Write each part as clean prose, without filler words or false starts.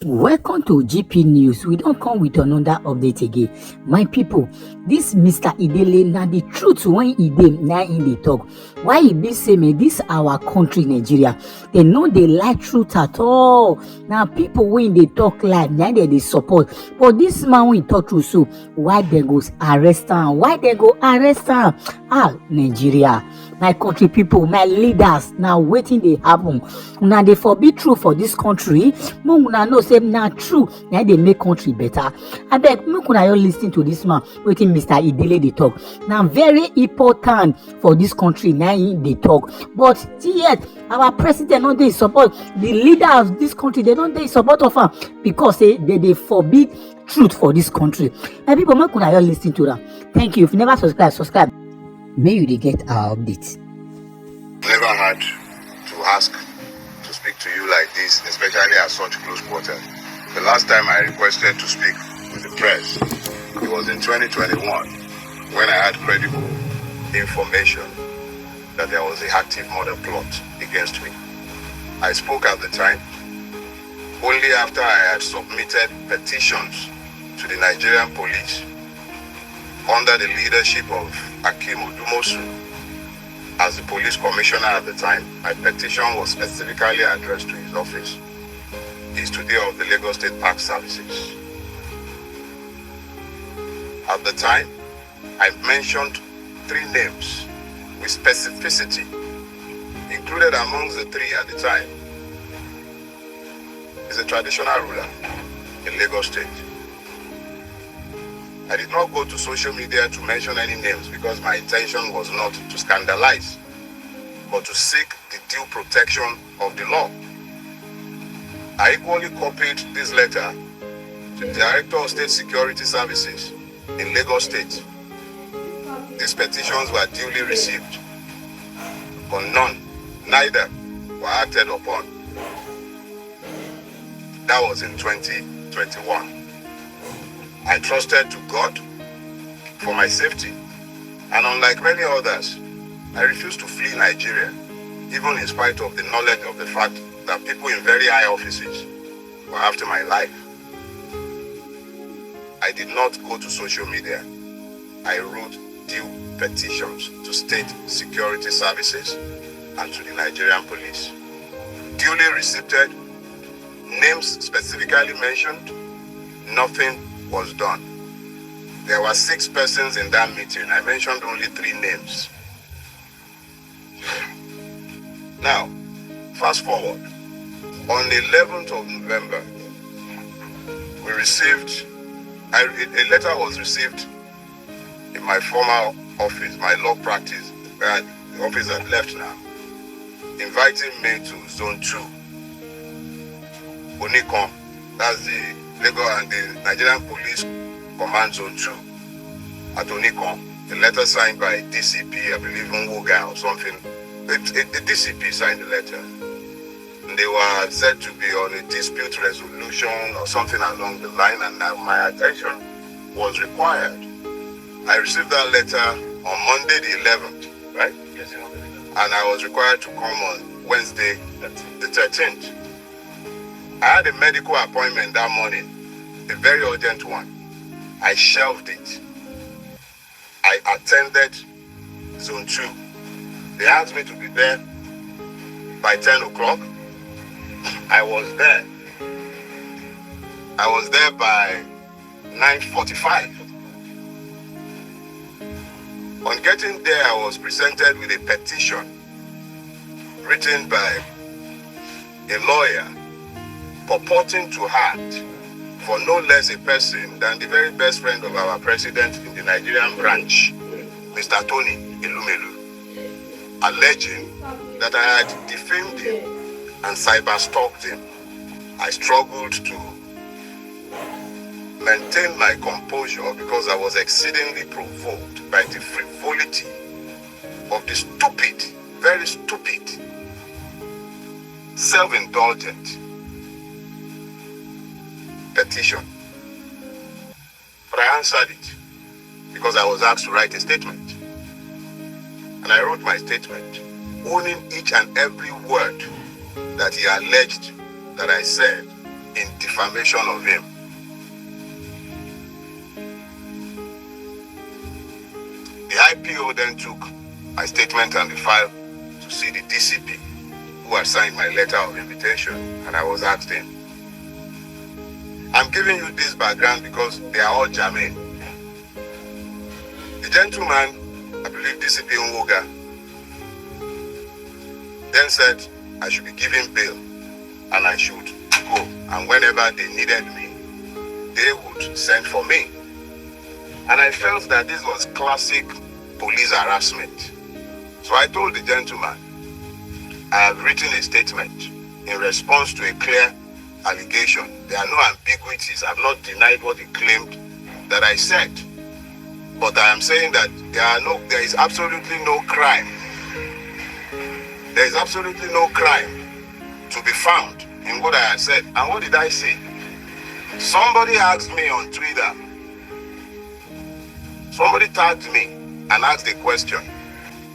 Welcome to GP News. We don't come with another update again. My people, this Mr. Idele, now the truth when he dey now in the talk. Why he be say me this our country Nigeria? They know they like truth at all. Now people when they talk like now they support. But this man when he talk truth, so why they go arrest him? Why they go arrest him? Nigeria. My country people, my leaders, now waiting they happen. Now they forbid truth for this country. More una know say na true. Now they make country better. I beg, make una you listen to this man. Waiting, Mr. Idele they talk. Now very important for this country. Now they talk, but yet our president don't they support the leader of this country. They don't they support of him because they forbid truth for this country. And people, make una you listen to that. Thank you. If you never subscribe. May you get our updates. Never had to ask to speak to you like this, especially at such close quarters. The last time I requested to speak with the press, it was in 2021 when I had credible information that there was an active murder plot against me. I spoke at the time only after I had submitted petitions to the Nigerian police under the leadership of Akim Odumosu as the police commissioner at the time. My petition was specifically addressed to his office. He's today of the Lagos State Park Services. At the time, I mentioned 3 names with specificity. Included amongst the 3 at the time is a traditional ruler in Lagos State. I did not go to social media to mention any names because my intention was not to scandalize, but to seek the due protection of the law. I equally copied this letter to the Director of State Security Services in Lagos State. These petitions were duly received, but neither were acted upon. That was in 2021. I trusted to God for my safety, and unlike many others, I refused to flee Nigeria, even in spite of the knowledge of the fact that people in very high offices were after my life. I did not go to social media. I wrote due petitions to state security services and to the Nigerian police. Duly received, names specifically mentioned, nothing was done. There were 6 persons in that meeting. I mentioned only 3 names. Now, fast forward. On the 11th of November, we received, a letter was received in my former office, my law practice, the office that left now, inviting me to Zone 2, Onikon, that's the Lagos and the Nigerian Police Command Zone 2 at Onikon. A letter signed by DCP, I believe Nwoga or something. The DCP signed the letter. And they were said to be on a dispute resolution or something along the line, and my attention was required. I received that letter on Monday the 11th, right? Yes, and I was required to come on Wednesday the 13th. I had a medical appointment that morning, a very urgent one. I shelved it. I attended Zone 2. They asked me to be there by 10 o'clock. I was there. I was there by 9:45. On getting there, I was presented with a petition written by a lawyer purporting to act for no less a person than the very best friend of our president in the Nigerian branch, Mr. Tony Elumelu, alleging that I had defamed him and cyber-stalked him. I struggled to maintain my composure because I was exceedingly provoked by the frivolity of the stupid, very stupid, self-indulgent petition. But I answered it because I was asked to write a statement. And I wrote my statement, owning each and every word that he alleged that I said in defense defamation of him. The IPO then took my statement and the file to see the DCP, who had signed my letter of invitation, and I was asked in. I'm giving you this background because they are all germane. The gentleman, I believe DCP Nwoga, then said I should be given bail and I should go. And whenever they needed me, they would send for me. And I felt that this was classic police harassment. So I told the gentleman, I have written a statement in response to a clear allegation. There are no ambiguities. I have not denied what he claimed that I said. But I am saying that there is absolutely no crime. There is absolutely no crime to be found in what I had said. And what did I say? Somebody asked me on Twitter, somebody tagged me and asked a question.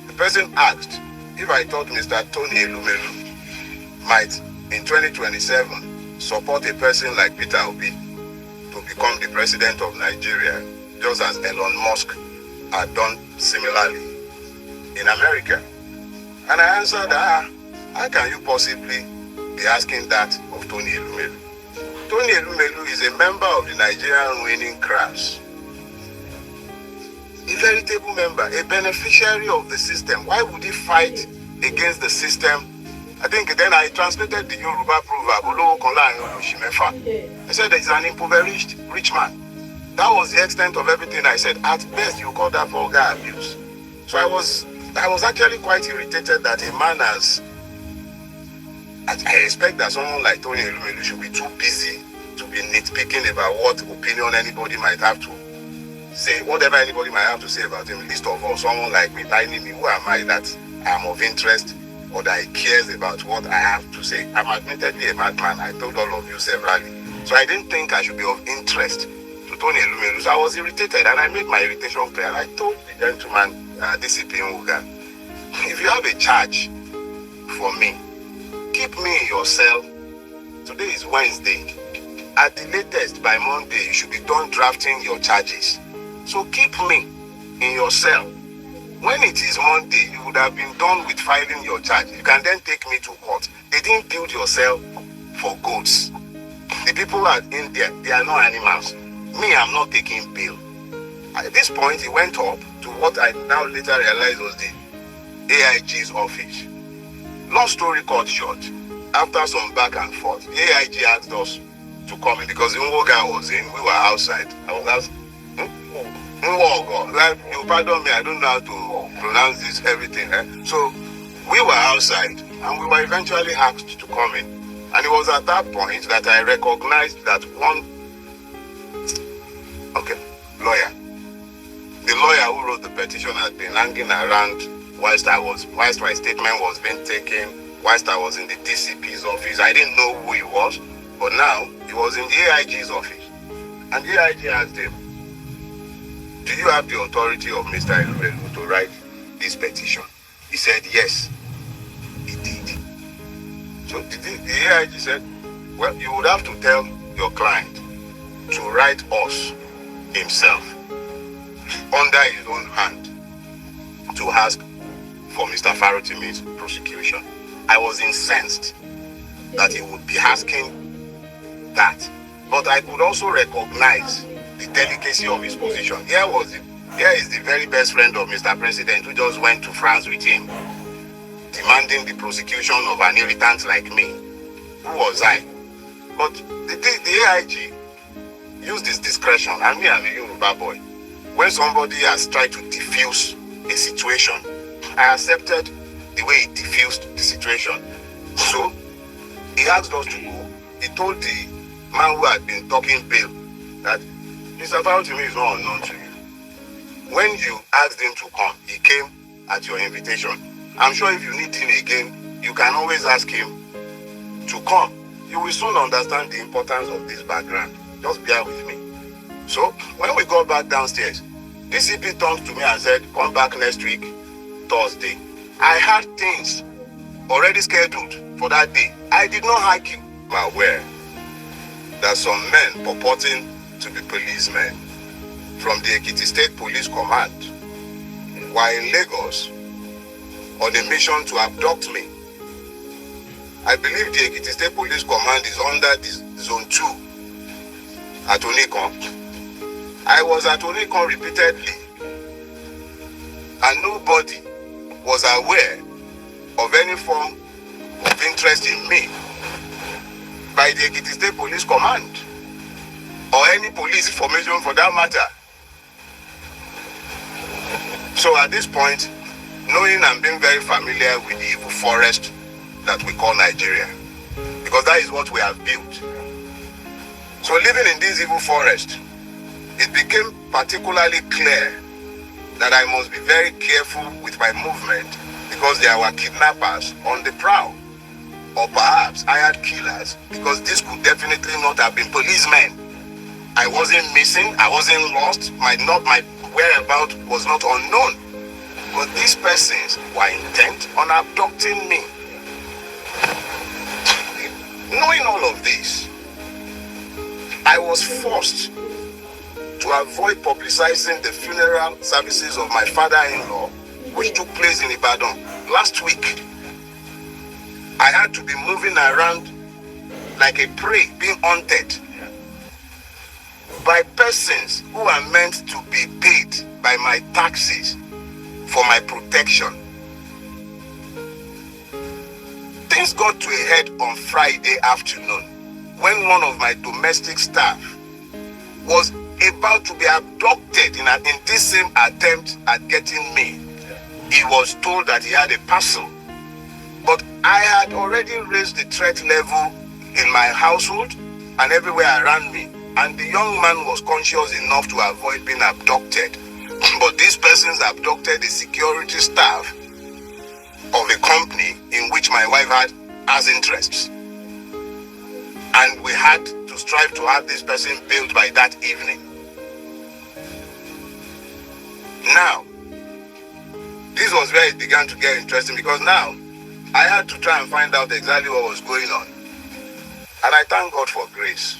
The person asked if I thought Mr. Tony Elumelu might, in 2027, support a person like Peter Obi to become the president of Nigeria, just as Elon Musk had done similarly in America. And I answered, how can you possibly be asking that of Tony Elumelu? Tony Elumelu is a member of the Nigerian winning class. A veritable member, a beneficiary of the system. Why would he fight against the system? I think then I translated the Yoruba proverb, I said he's an impoverished rich man. That was the extent of everything I said. At best, you call that vulgar abuse. So I was actually quite irritated that a man I expect that someone like Tony Elumelu should be too busy to be nitpicking about what opinion anybody might have to say, whatever anybody might have to say about him. Least of all, someone like me, tiny me, who am I that I am of interest or that he cares about what I have to say? I'm admittedly a madman. I told all of you severally. So I didn't think I should be of interest to Tony Elumelu. So I was irritated and I made my irritation clear. And I told the gentleman, DCP Nwoga, if you have a charge for me, keep me in your cell. Today is Wednesday. At the latest, by Monday, you should be done drafting your charges. So keep me in your cell. When it is Monday, you would have been done with filing your charge. You can then take me to court. They didn't build your cell for goats. The people in there, they are not animals. Me, I'm not taking bail. At this point, it went up to what I now later realized was the AIG's office. Long story cut short, after some back and forth, the AIG asked us to come in because Nwoga was in, we were outside. I was asked, Nwoga, you pardon me, I don't know how to pronounce this, everything. So we were outside and we were eventually asked to come in. And it was at that point that I recognized that lawyer. The lawyer who wrote the petition had been hanging around whilst my statement was being taken, whilst I was in the DCP's office. I didn't know who he was, but now he was in the AIG's office. And the AIG asked him, do you have the authority of Mr. Elumelu to write this petition? He said, yes, he did. So the AIG said, well, you would have to tell your client to write us himself under his own hand to ask for Mr. Farotimi's prosecution. I was incensed that he would be asking that, but I could also recognize the delicacy of his position. Here is the very best friend of Mr. President who just went to France with him, demanding the prosecution of an irritant like me. Who was I? But the AIG used his discretion, and me, I'm a Yoruba boy. When somebody has tried to diffuse a situation, I accepted the way he diffused the situation. So he asked us to go. He told the man who had been talking bail that Mr. Farotimi is not unknown to you. When you asked him to come, he came at your invitation. I'm sure if you need him again, you can always ask him to come. You will soon understand the importance of this background. Just bear with me. So when we got back downstairs, DCP turned to me and said, come back next week, Thursday. I had things already scheduled for that day. I did not argue. I'm aware that that some men purporting to be policemen from the Ekiti State Police Command were in Lagos on a mission to abduct me. I believe the Ekiti State Police Command is under the Zone 2 at Onikon. I was at Onikon repeatedly, and nobody was aware of any form of interest in me by the Ekiti State Police Command or any police information for that matter. So at this point, knowing and being very familiar with the evil forest that we call Nigeria, because that is what we have built. So living in this evil forest, it became particularly clear that I must be very careful with my movement because there were kidnappers on the prowl, or perhaps hired killers, because this could definitely not have been policemen. I wasn't missing, I wasn't lost, my whereabouts was not unknown, but these persons were intent on abducting me. Knowing all of this, I was forced to avoid publicizing the funeral services of my father-in-law, which took place in Ibadan last week. I had to be moving around like a prey, being hunted by persons who are meant to be paid by my taxes for my protection. Things got to a head on Friday afternoon when one of my domestic staff was about to be abducted in this same attempt at getting me. He was told that he had a parcel, but I had already raised the threat level in my household and everywhere around me, and the young man was conscious enough to avoid being abducted. But these persons abducted the security staff of a company in which my wife had as interests, and we had to strive to have this person bailed by that evening. Now, this was where it began to get interesting, because now I had to try and find out exactly what was going on. And I thank God for grace,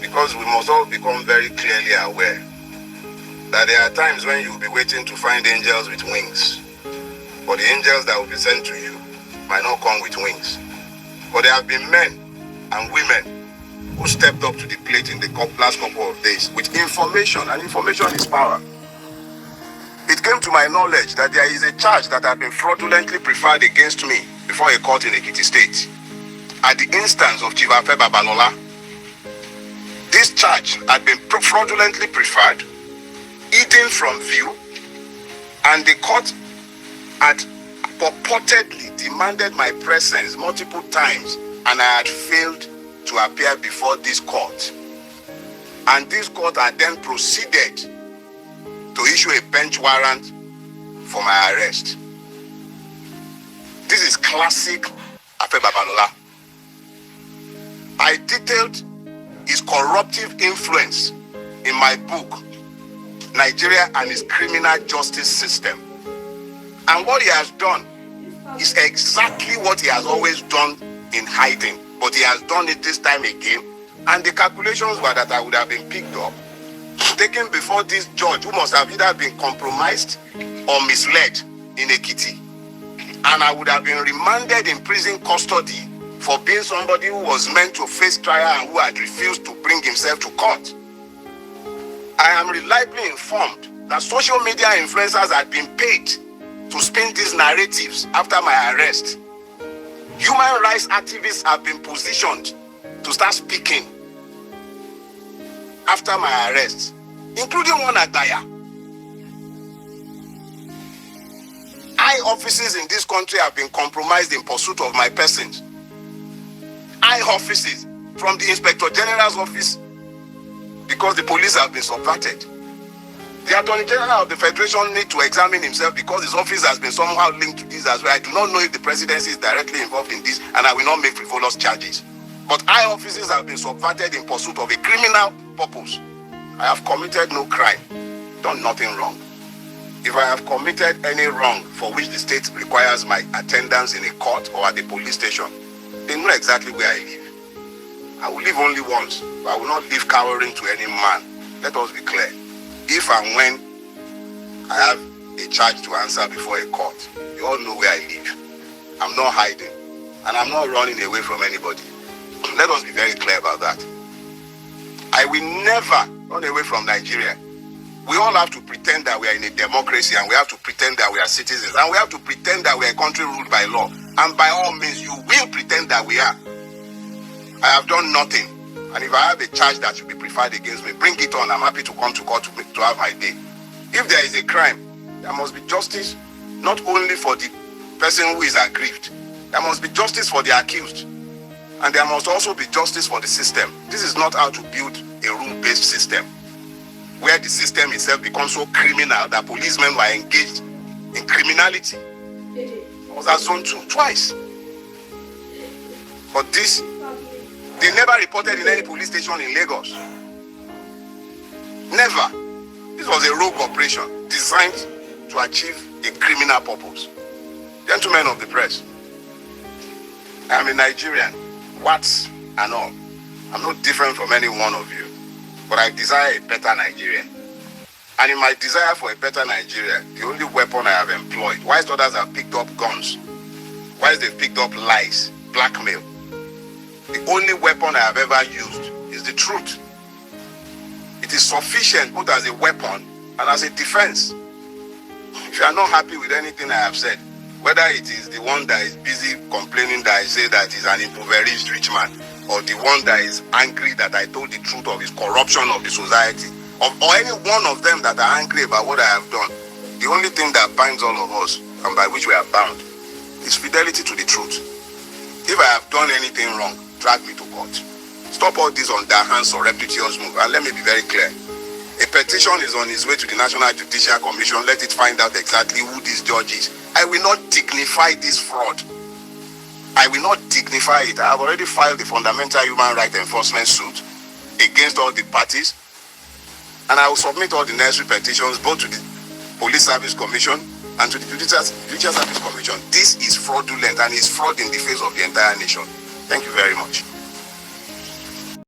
because we must all become very clearly aware that there are times when you will be waiting to find angels with wings, but the angels that will be sent to you might not come with wings. But there have been men and women who stepped up to the plate in the last couple of days with information, and information is power. It came to my knowledge that there is a charge that had been fraudulently preferred against me before a court in Ekiti State at the instance of Chief Afe Babalola. This charge had been fraudulently preferred, hidden from view, and the court had purportedly demanded my presence multiple times, and I had failed to appear before this court. And this court had then proceeded to issue a bench warrant for my arrest. This is classic Afe Babalola. I detailed his corruptive influence in my book, Nigeria and its Criminal Justice System. And what he has done is exactly what he has always done in hiding, but he has done it this time again. And the calculations were that I would have been picked up, taken before this judge who must have either been compromised or misled in Ekiti, and I would have been remanded in prison custody for being somebody who was meant to face trial and who had refused to bring himself to court. I am reliably informed that social media influencers had been paid to spin these narratives after my arrest. Human rights activists have been positioned to start speaking after my arrest, including one at Daya. High offices in this country have been compromised in pursuit of my persons. High offices, from the Inspector General's office, because the police have been subverted. The Attorney General of the Federation needs to examine himself, because his office has been somehow linked to this as well. I do not know if the presidency is directly involved in this, and I will not make frivolous charges. But high offices have been subverted in pursuit of a criminal purpose. I have committed no crime, done nothing wrong. If I have committed any wrong for which the state requires my attendance in a court or at the police station, they know exactly where I live. I will live only once. But I will not live cowering to any man. Let us be clear. If and when I have a charge to answer before a court, you all know where I live. I'm not hiding. And I'm not running away from anybody. Let us be very clear about that. I will never run away from Nigeria. We all have to pretend that we are in a democracy, and we have to pretend that we are citizens, and we have to pretend that we are a country ruled by law. And by all means, you will pretend that we are. I have done nothing. And if I have a charge that should be preferred against me, bring it on. I'm happy to come to court to have my day. If there is a crime, there must be justice, not only for the person who is aggrieved. There must be justice for the accused. And there must also be justice for the system. This is not how to build a rule-based system, where the system itself becomes so criminal that policemen were engaged in criminality. I was at zone 2 twice. But this, they never reported in any police station in Lagos. Never. This was a rogue operation designed to achieve a criminal purpose. Gentlemen of the press, I am a Nigerian, whats and all. I'm not different from any one of you, but I desire a better Nigeria. And in my desire for a better Nigeria, the only weapon I have employed, whilst others have picked up guns, whilst they've picked up lies, blackmail, the only weapon I have ever used is the truth. It is sufficient both as a weapon and as a defense. If you are not happy with anything I have said, whether it is the one that is busy complaining that I say that he's an impoverished rich man, or the one that is angry that I told the truth of his corruption of the society, or any one of them that are angry about what I have done, the only thing that binds all of us and by which we are bound is fidelity to the truth. If I have done anything wrong, drag me to court. Stop all this underhand surreptitious move. And let me be very clear. A petition is on its way to the National Judicial Commission. Let it find out exactly who this judge is. I will not dignify this fraud. I will not dignify it. I have already filed the Fundamental Human Rights Enforcement suit against all the parties. And I will submit all the necessary petitions both to the Police Service Commission and to the Judicial Service Commission. This is fraudulent and is fraud in the face of the entire nation. Thank you very much.